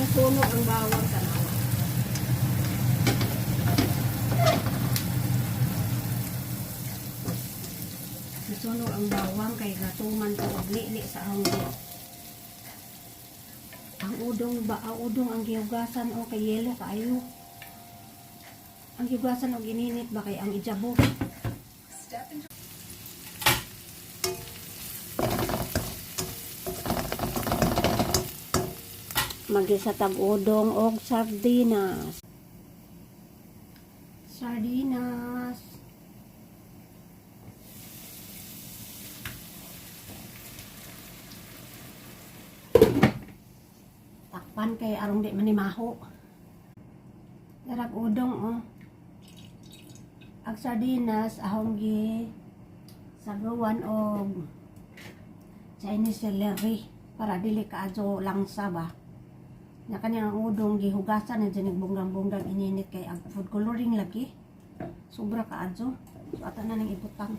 Nasunog ang bawang tanawa. Nasunog ang bawang kay gatuman ko og li sa hanggo. Ang udong ang gihugasan o kay yelo kaayo. Ang gihugasan og ininit ba kay ang ijabo. Magisa tag udong og sardinas. Takpan kay arong di manimaho. Darag udong oh. Ag sardinas ahong gi sagawan og Chinese celery para dili kaadyo langsa ba. Na kanyang udong gihugasan na dyan nagbunggang-bunggang ininit kay ang food coloring lagi. Sobra kaadyo. So ata na nang ibutang.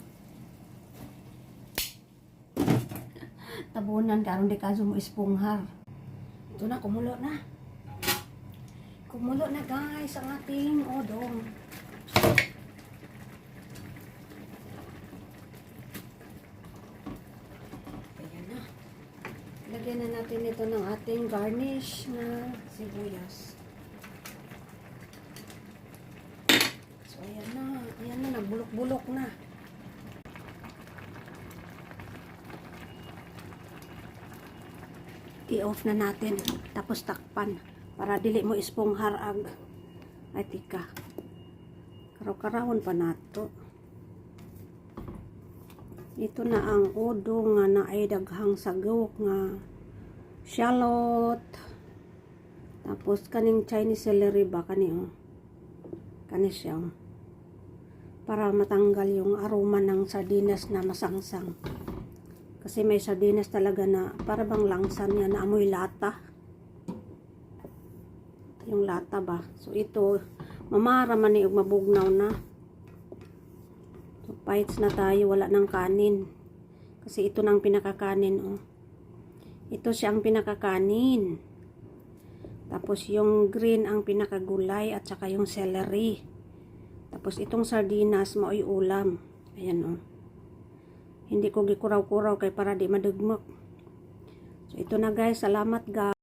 Tabunan karon di kaadyo mo ispunghar. Ito na, kumulo na. Kumulo na guys ang ating udong. Lagyan na natin ito ng ating garnish na sibuyas. So, ayan na, nagbulok-bulok na. I-off na natin, tapos takpan, para dili mo isponghar ag. Ay, tika. Karaw-karawon pa nato. Ito na ang udong nga naay daghang sagok nga shallot. Tapos kaning Chinese celery ba kani oh. Kani siya. Para matanggal yung aroma ng sardinas na masangsang. Kasi may sardinas talaga na para bang langsan niya na amoy lata. Yung lata ba. So ito mamara man ni og mabugnaw na. So, bites na tayo, wala ng kanin. Kasi ito nang pinakakanin, oh. Ito siya ang pinakakanin. Tapos yung green ang pinakagulay at saka yung celery. Tapos itong sardinas mo ay ulam. Ayan, oh. Hindi ko gikuraw-kuraw kay para di madugmok. So ito na guys, salamat guys.